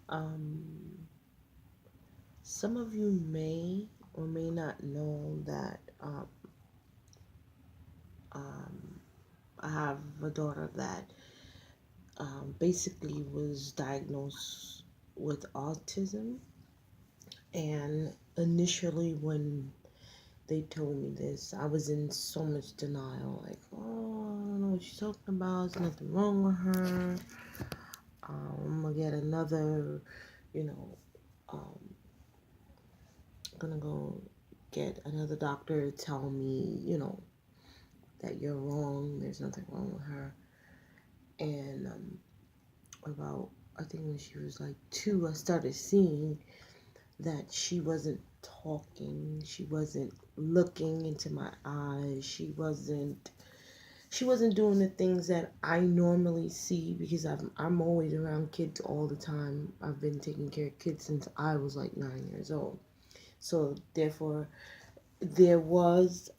Um, some of you may or may not know that um, I have a daughter that basically was diagnosed with autism. And initially, when they told me this, I was in so much denial. Like, oh, I don't know what she's talking about. There's nothing wrong with her. I'm gonna get another, you know, um, gonna go get another doctor to tell me, that you're wrong. There's nothing wrong with her. And about, I think when she was like 2, I started seeing that she wasn't talking. She wasn't looking into my eyes. She wasn't doing the things that I normally see because I'm always around kids all the time. I've been taking care of kids since I was like 9 years old. So therefore, there was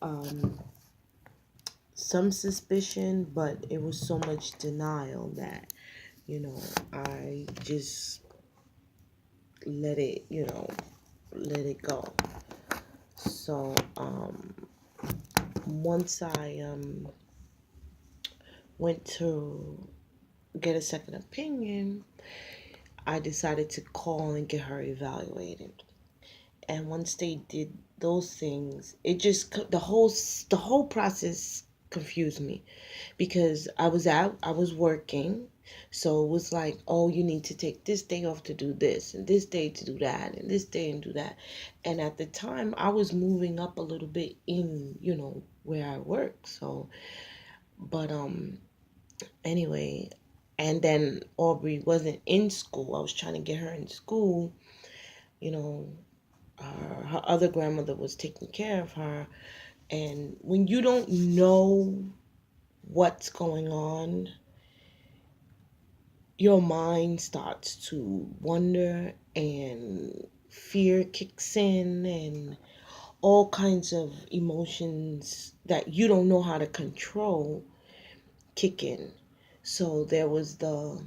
some suspicion, but it was so much denial that I just let it let it go. So once I went to get a second opinion, I decided to call and get her evaluated. And once they did those things, it just the whole process confused me because I was working. So it was like, oh, you need to take this day off to do this, and this day to do that, and this day and do that. And at the time, I was moving up a little bit in, where I work. So, but anyway, and then Aubrey wasn't in school. I was trying to get her in school. You know, her other grandmother was taking care of her. And when you don't know what's going on, your mind starts to wonder and fear kicks in and all kinds of emotions that you don't know how to control kick in. So there was the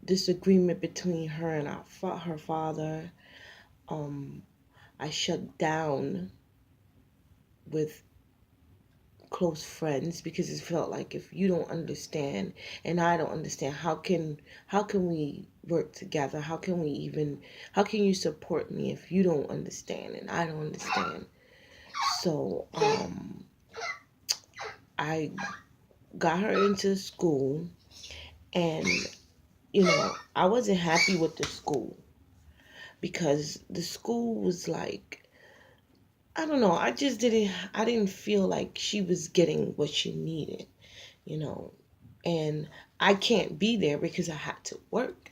disagreement between her and her father. um I shut down with close friends because it felt like if you don't understand and I don't understand, how can we work together? How can you support me if you don't understand and I don't understand? So I got her into school, and I wasn't happy with the school because the school was like, I don't know, I didn't feel like she was getting what she needed, you know. And I can't be there because I had to work.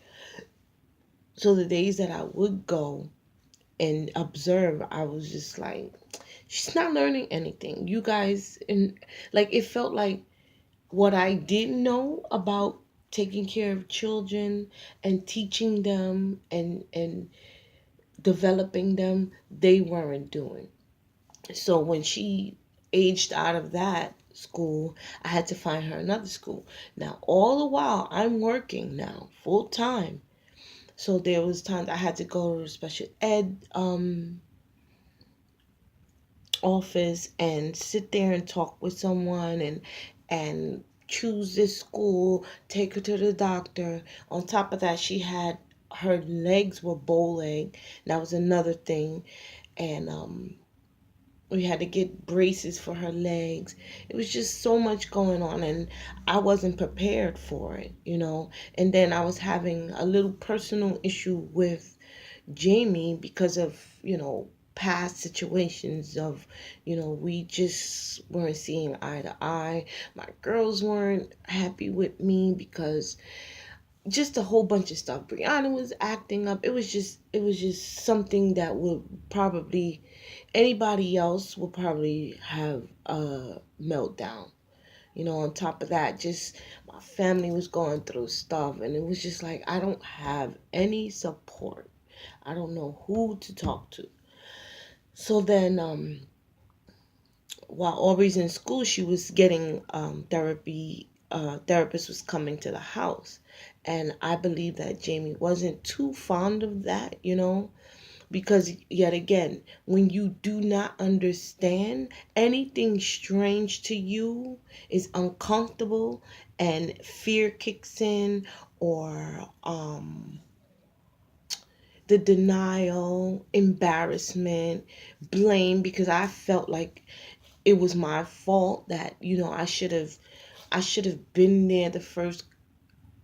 So the days that I would go and observe, I was just like, she's not learning anything. You guys, and like it felt like what I didn't know about taking care of children and teaching them and developing them, they weren't doing. So when she aged out of that school, I had to find her another school. Now, all the while, I'm working now full time. So there was times I had to go to a special ed office and sit there and talk with someone and choose this school, take her to the doctor. On top of that, she had her legs were bow leg. That was another thing. And we had to get braces for her legs. It was just so much going on, and I wasn't prepared for it. And then I was having a little personal issue with Jamie because of, past situations of, we just weren't seeing eye to eye. My girls weren't happy with me because just a whole bunch of stuff. Brianna was acting up. It was just something that would probably anybody else would probably have a meltdown. On top of that, just my family was going through stuff, and it was just like I don't have any support. I don't know who to talk to. So then, while Aubrey's in school, she was getting therapy therapist was coming to the house. And I believe that Jamie wasn't too fond of that, because yet again, when you do not understand, anything strange to you is uncomfortable, and fear kicks in, or the denial, embarrassment, blame, because I felt like it was my fault, that I should have been there the first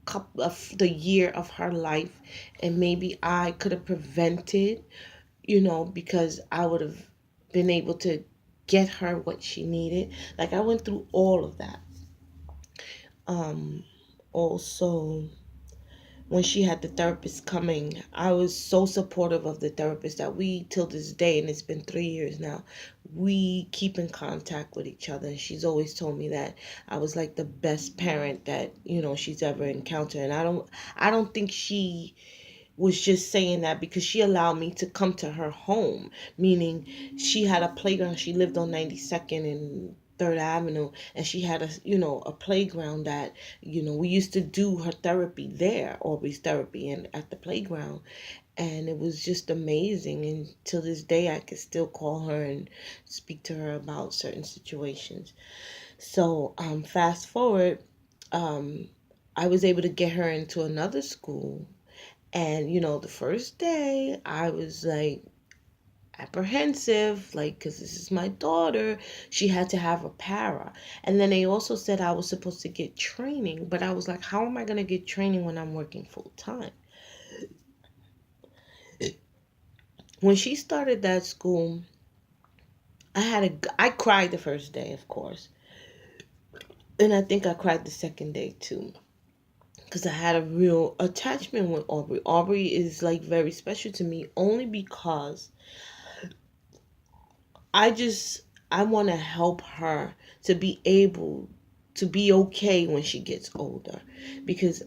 couple of the year of her life, and maybe I could have prevented, because I would have been able to get her what she needed. Like, I went through all of that. Also, when she had the therapist coming, I was so supportive of the therapist that we, till this day, and it's been 3 years now, we keep in contact with each other. She's always told me that I was like the best parent that, she's ever encountered. And I don't think she was just saying that because she allowed me to come to her home, meaning she had a playground. She lived on 92nd and Third Avenue, and she had a playground that, we used to do her therapy there, Aubrey's therapy, and at the playground. And it was just amazing. And till this day, I can still call her and speak to her about certain situations. So, fast forward, um, I was able to get her into another school. And, the first day I was like apprehensive, like, because this is my daughter. She had to have a para. And then they also said I was supposed to get training. But I was like, how am I going to get training when I'm working full time? When she started that school, I cried the first day, of course. And I think I cried the second day too. Because I had a real attachment with Aubrey. Aubrey is like very special to me, only because I just I want to help her to be able to be okay when she gets older, because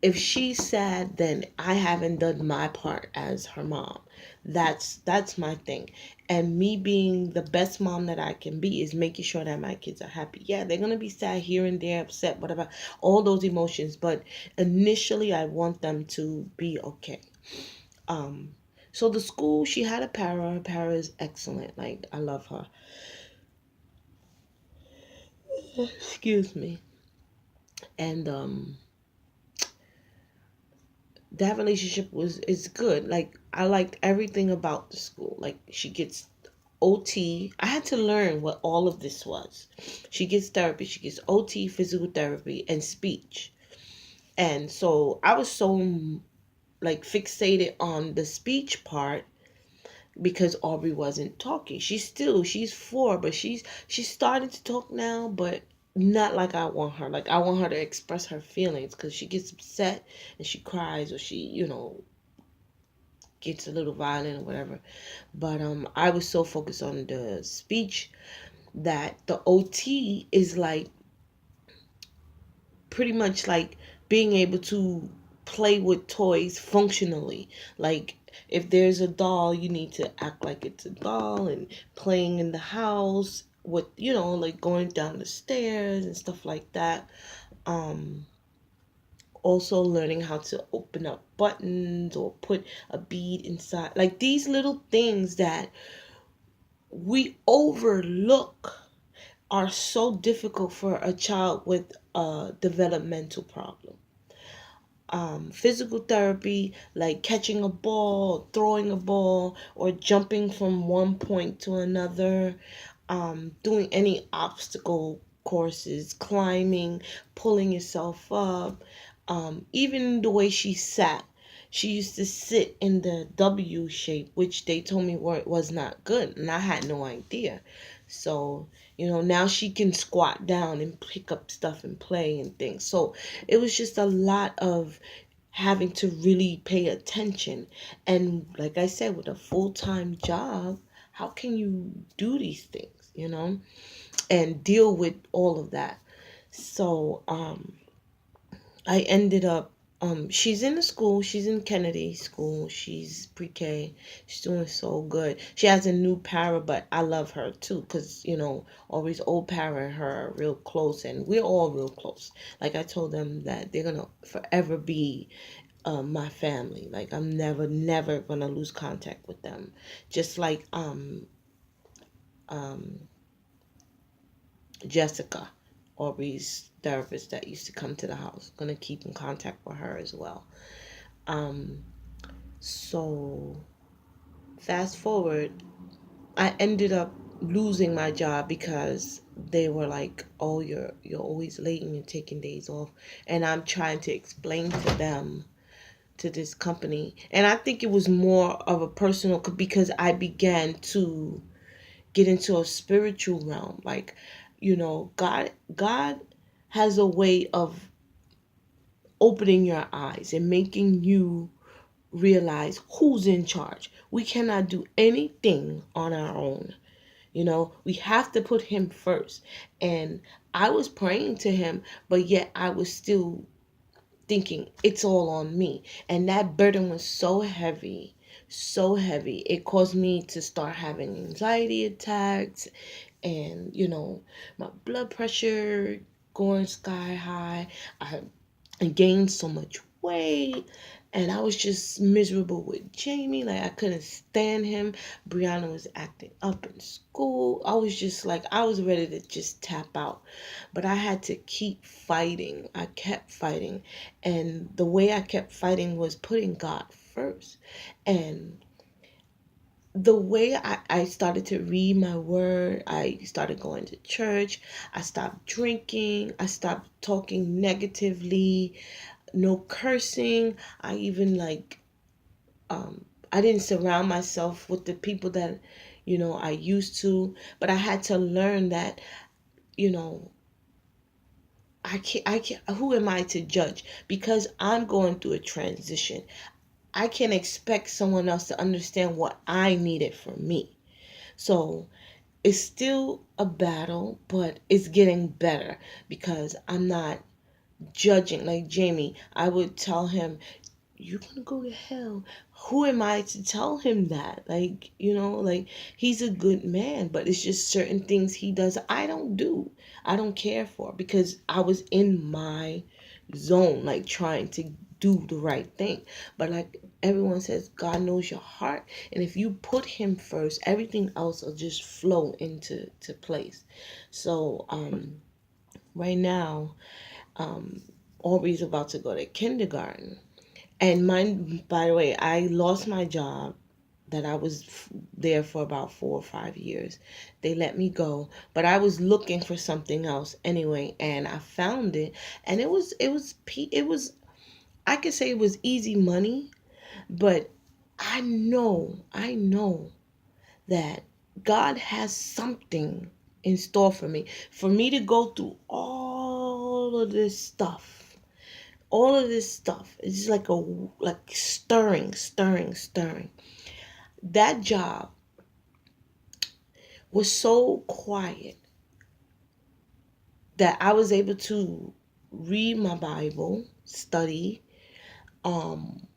if she's sad, then I haven't done my part as her mom. That's my thing. And me being the best mom that I can be is making sure that my kids are happy. Yeah, they're going to be sad here and there, upset, whatever, all those emotions, but initially I want them to be okay. Um so the school, she had a para. Her para is excellent. Like, I love her. Excuse me. And that relationship was is good. Like, I liked everything about the school. Like, she gets OT. I had to learn what all of this was. She gets therapy. She gets OT, physical therapy, and speech. And so I was so like fixated on the speech part because Aubrey wasn't talking. She's 4, but she's starting to talk now, but not like I want her. Like, I want her to express her feelings, because she gets upset and she cries, or she, gets a little violent or whatever. But I was so focused on the speech that the OT is like pretty much like being able to play with toys functionally. Like, if there's a doll, you need to act like it's a doll, and playing in the house with, like going down the stairs and stuff like that. Um, Also learning how to open up buttons or put a bead inside. Like, these little things that we overlook are so difficult for a child with a developmental problem. Physical therapy, like catching a ball, throwing a ball, or jumping from one point to another, doing any obstacle courses, climbing, pulling yourself up, even the way she sat. She used to sit in the W shape, which they told me was not good, and I had no idea. So, now she can squat down and pick up stuff and play and things. So it was just a lot of having to really pay attention. And like I said, with a full-time job, how can you do these things, and deal with all of that? So I ended up she's in the school. She's in Kennedy school. She's pre-K. She's doing so good. She has a new para, but I love her too, because always old para and her are real close, and we're all real close. Like I told them that they're gonna forever be my family. Like I'm never gonna lose contact with them. Just like um Jessica, Aubrey's therapist that used to come to the house. Gonna keep in contact with her as well. Um, so fast forward, I ended up losing my job because they were like, "Oh, you're always late and you're taking days off," and I'm trying to explain to them, to this company, and I think it was more of a personal, because I began to get into a spiritual realm, like, God has a way of opening your eyes and making you realize who's in charge. We cannot do anything on our own. We have to put him first. And I was praying to him, but yet I was still thinking it's all on me. And that burden was so heavy, so heavy. It caused me to start having anxiety attacks, and my blood pressure going sky high. I gained so much weight, and I was just miserable with Jamie. Like I couldn't stand him. Brianna was acting up in school. I was just like, I was ready to just tap out, but I had to keep fighting. I kept fighting, and the way I kept fighting was putting God first. And the way I started to read my word, I started going to church, I stopped drinking, I stopped talking negatively, no cursing. I even I didn't surround myself with the people that I used to, but I had to learn that you know I can't, who am I to judge? Because I'm going through a transition. I can't expect someone else to understand what I needed from me. So it's still a battle, but it's getting better because I'm not judging. Like Jamie, I would tell him, "You're gonna go to hell." Who am I to tell him that? Like he's a good man, but it's just certain things he does I don't do. I don't care for, because I was in my zone, like trying to do the right thing. But like everyone says, God knows your heart, and if you put him first, everything else will just flow into place. So right now, um Aubrey's about to go to kindergarten. And mine, by the way, I lost my job that I was there for about 4 or 5 years. They let me go, but I was looking for something else anyway, and I found it, and it was I could say it was easy money, but I know that God has something in store for me. For me to go through all of this stuff, it's just like stirring. That job was so quiet that I was able to read my Bible, study, um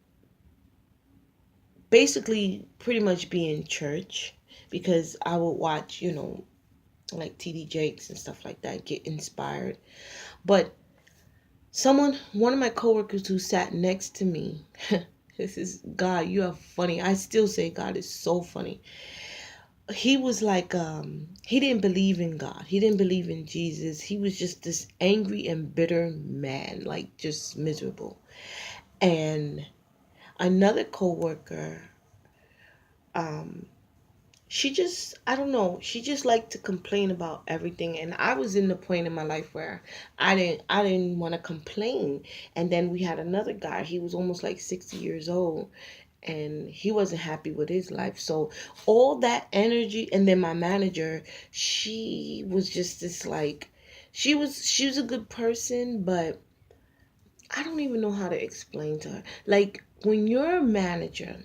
basically pretty much be in church, because I would watch, like TD Jakes and stuff like that, get inspired. But one of my coworkers who sat next to me, this is God, you are funny. I still say God is so funny. He was like, he didn't believe in God. He didn't believe in Jesus. He was just this angry and bitter man, like just miserable. And another coworker, um, I don't know, she just liked to complain about everything. And I was in the point in my life where I didn't want to complain. And then we had another guy, he was almost like 60 years old, and he wasn't happy with his life. So all that energy, and then my manager, she was just this like, she was a good person, but I don't even know how to explain to her. Like when you're a manager,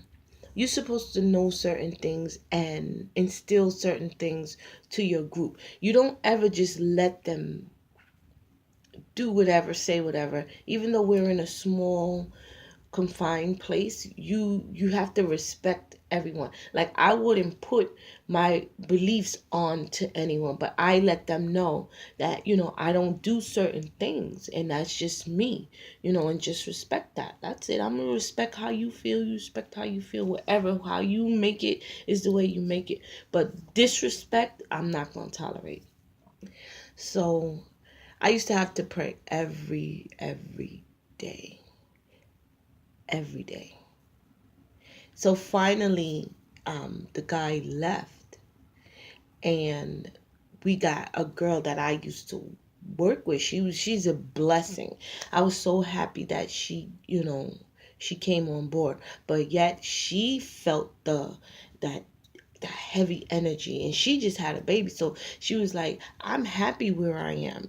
you're supposed to know certain things and instill certain things to your group. You don't ever just let them do whatever, say whatever, even though we're in a small confined place. You have to respect everyone. Like, I wouldn't put my beliefs on to anyone, but I let them know that, I don't do certain things, and that's just me, and just respect that. That's it. I'm gonna respect how you feel. You respect how you feel. Whatever, how you make it is the way you make it. But disrespect, I'm not gonna tolerate. So I used to have to pray day, every day. So finally, the guy left, and we got a girl that I used to work with. She's a blessing. I was so happy that she came on board, but yet she felt that that heavy energy, and she just had a baby, so she was like, I'm happy where I am,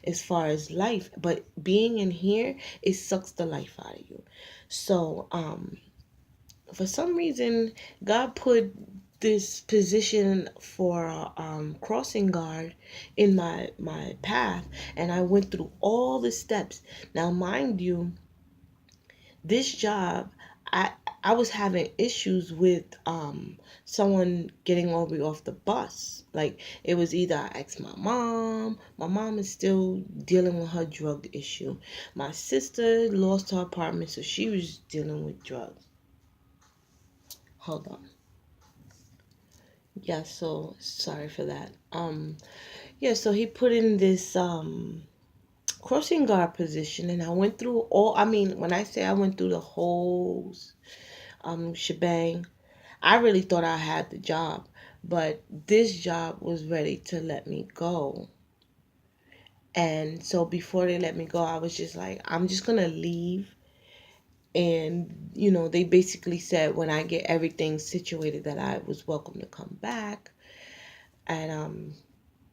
as far as life, but being in here, it sucks the life out of you. So for some reason, God put this position for crossing guard in my path, and I went through all the steps. Now, mind you, this job, I I was having issues with someone getting all me off the bus. Like, it was either I asked my mom. My mom is still dealing with her drug issue. My sister lost her apartment, so she was dealing with drugs. Hold on. Yeah, so sorry for that. Yeah, so he put in this crossing guard position, and I went through all, I mean, when I say I went through the whole shebang, I really thought I had the job, but this job was ready to let me go. And so before they let me go, I was just like, I'm just gonna leave. And they basically said when I get everything situated that I was welcome to come back. And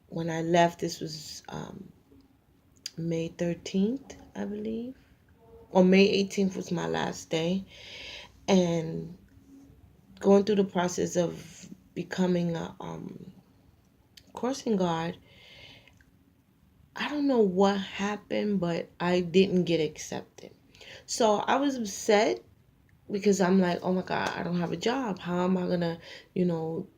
when I left, this was May 13th, I believe, or May 18th was my last day. And going through the process of becoming a crossing guard, I don't know what happened, but I didn't get accepted. So I was upset because I'm like, oh my God, I don't have a job. How am I gonna, you know,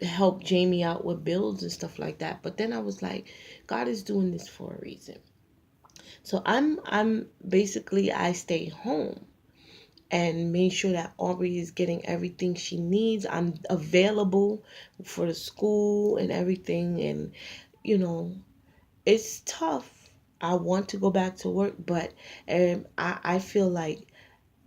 help Jamie out with bills and stuff like that? But then I was like, God is doing this for a reason. So I'm basically, I stay home and make sure that Aubrey is getting everything she needs. I'm available for the school and everything. And, you know, it's tough. I want to go back to work, but I feel like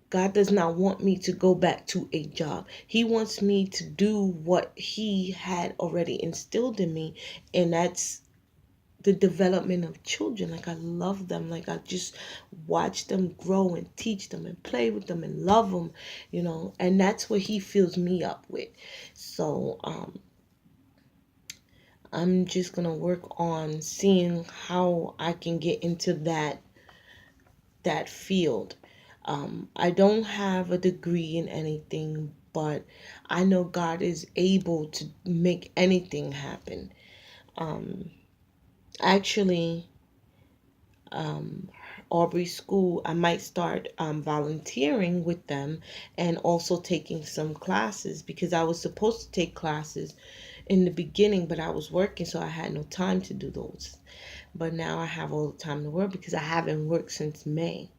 God does not want me to go back to a job. He wants me to do what He had already instilled in me, and that's the development of children. Like, I love them. Like, I just watch them grow and teach them and play with them and love them, and that's what He fills me up with. So I'm just gonna work on seeing how I can get into that field. I don't have a degree in anything, but I know God is able to make anything happen. Actually, Aubrey School, I might start volunteering with them and also taking some classes, because I was supposed to take classes in the beginning, but I was working, so I had no time to do those. But now I have all the time in the world because I haven't worked since May.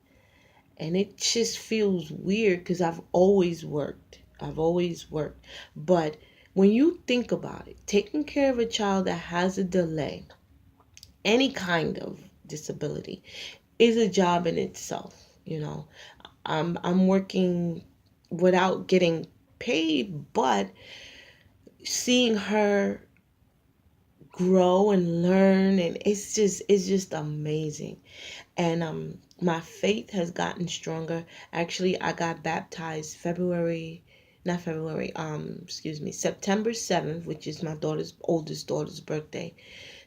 And it just feels weird because I've always worked. I've always worked. But when you think about it, taking care of a child that has a delay, any kind of disability, is a job in itself. I'm working without getting paid, but seeing her grow and learn, and it's just amazing. And my faith has gotten stronger. Actually, I got baptized September 7th, which is my oldest daughter's birthday.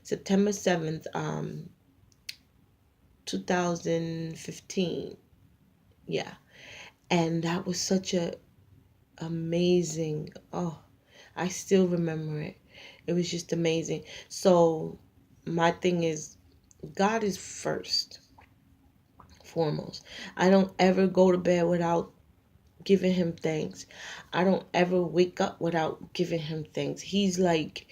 September 7th, 2015. Yeah. And that was such a amazing, oh, I still remember it. It was just amazing. So my thing is, God is first, foremost. I don't ever go to bed without giving him thanks. I don't ever wake up without giving him thanks. He's like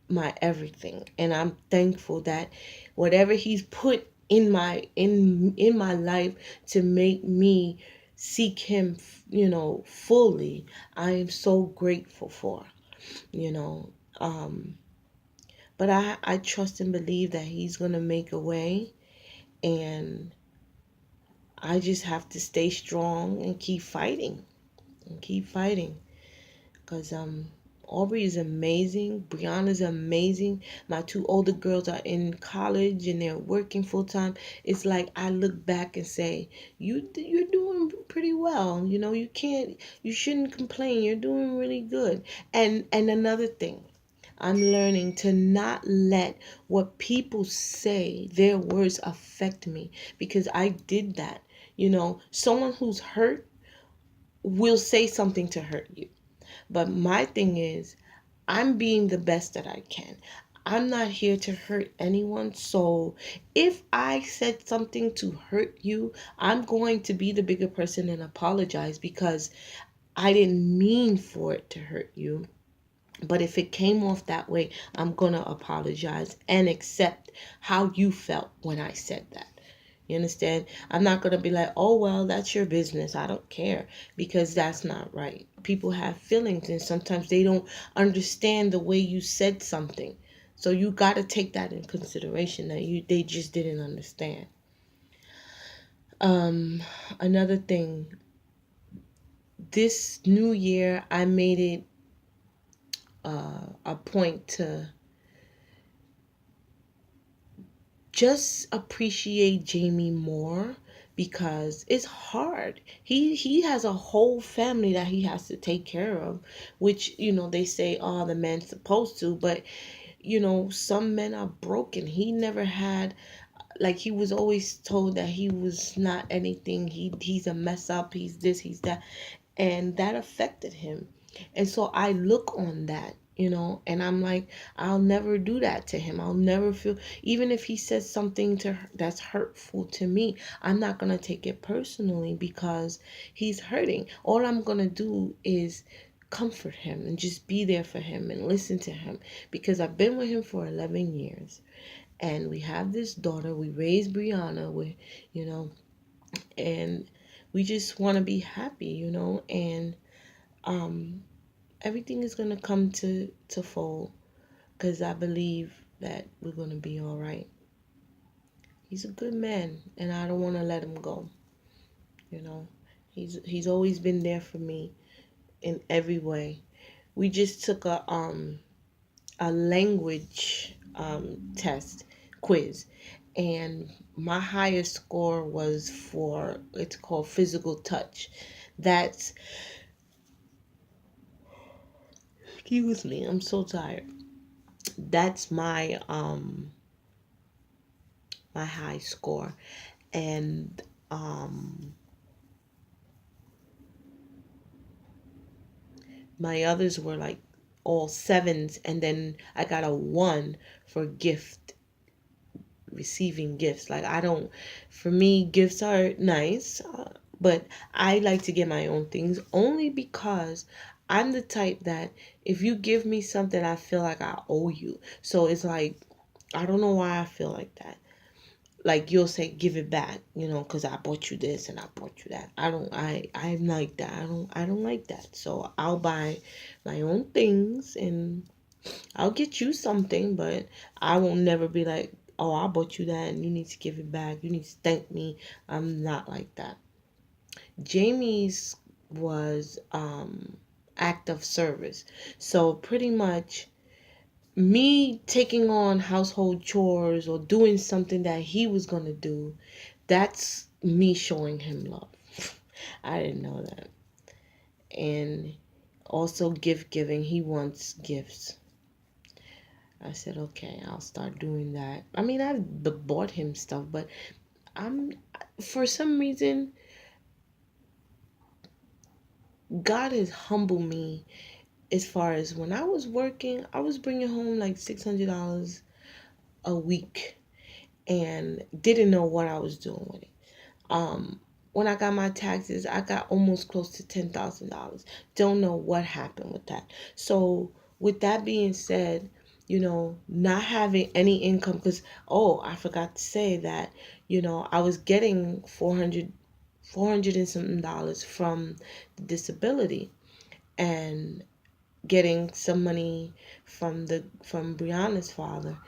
my everything, and I'm thankful that whatever he's put in my life to make me seek him, fully, I am so grateful for, you know. Um but I trust and believe that he's going to make a way, and I just have to stay strong and keep fighting and keep fighting. Because Aubrey is amazing. Brianna's amazing. My two older girls are in college and they're working full time. It's like I look back and say, you're doing pretty well. You shouldn't complain. You're doing really good. And another thing, I'm learning to not let what people say, their words, affect me, because I did that. Someone who's hurt will say something to hurt you. But my thing is, I'm being the best that I can. I'm not here to hurt anyone. So if I said something to hurt you, I'm going to be the bigger person and apologize, because I didn't mean for it to hurt you. But if it came off that way, I'm going to apologize and accept how you felt when I said that. You understand? I'm not going to be like, oh, well, that's your business. I don't care, because that's not right. People have feelings, and sometimes they don't understand the way you said something. So you got to take that in consideration, that they just didn't understand. Another thing, this new year, I made it a point to just appreciate Jamie more, because it's hard. He has a whole family that he has to take care of, which they say, oh, the man's supposed to, but some men are broken. He never had, like, he was always told that he was not anything. He's a mess up. He's this, he's that, and that affected him. And so I look on that, and I'm like, I'll never do that to him. I'll never feel, even if he says something to her that's hurtful to me, I'm not going to take it personally, because he's hurting. All I'm going to do is comfort him and just be there for him and listen to him, because I've been with him for 11 years, and we have this daughter. We raised Brianna with, and we just want to be happy, and um everything is gonna come to fold, because I believe that we're gonna be all right. He's a good man, and I don't want to let him go. you know he's always been there for me in every way. We just took a language test quiz, and my highest score was for, it's called physical touch. That's, excuse me, I'm so tired. That's my high score. And my others were like all sevens, and then I got a one for gift, receiving gifts. Like, I don't, for me, gifts are nice, but I like to get my own things, only because I'm the type that if you give me something, I feel like I owe you. So it's like, I don't know why I feel like that. Like, you'll say, give it back, because I bought you this and I bought you that. I'm like that. I don't like that. So I'll buy my own things, and I'll get you something, but I won't never be like, oh, I bought you that and you need to give it back. You need to thank me. I'm not like that. Jamie's was act of service. So pretty much me taking on household chores or doing something that he was going to do, that's me showing him love. I didn't know that. And also gift giving. He wants gifts. I said, okay, I'll start doing that. I mean, I've bought him stuff, but I'm, for some reason, God has humbled me. As far as when I was working, I was bringing home like $600 a week. and didn't know what I was doing with it. Um, when I got my taxes, I got almost close to $10,000. Don't know what happened with that. So, with that being said, not having any income, because, oh, I forgot to say that, I was getting 400 and something dollars from the disability, and getting some money from Brianna's father,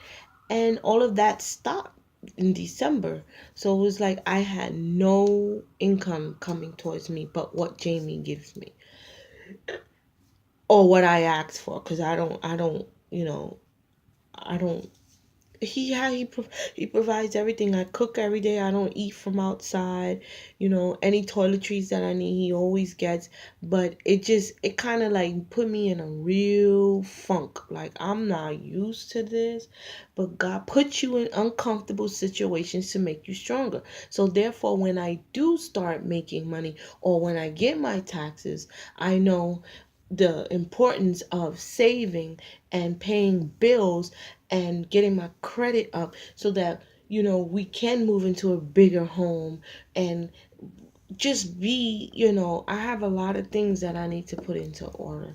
and all of that stopped in December. So it was like I had no income coming towards me but what Jamie gives me, or what I asked for, because I don't he provides everything. I cook every day. I don't eat from outside. Any toiletries that I need, he always gets. But it kind of like put me in a real funk. Like, I'm not used to this, but God puts you in uncomfortable situations to make you stronger. So therefore, when I do start making money, or when I get my taxes, I know the importance of saving and paying bills and getting my credit up, so that we can move into a bigger home, and just be, I have a lot of things that I need to put into order,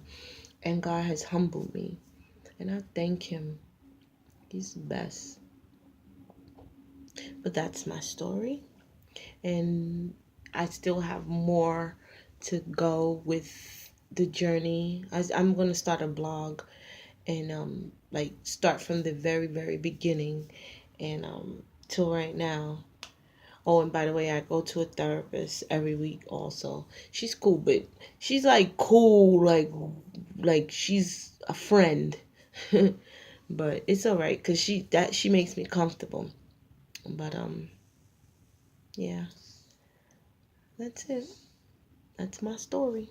and God has humbled me, and I thank him. He's the best. But that's my story, and I still have more to go with the journey. I'm going to start a blog, and like start from the very very beginning, and till right now. Oh, and by the way, I go to a therapist every week also. She's cool, but she's like cool, like she's a friend. But it's all right, cuz she makes me comfortable. But yeah, that's it. That's my story.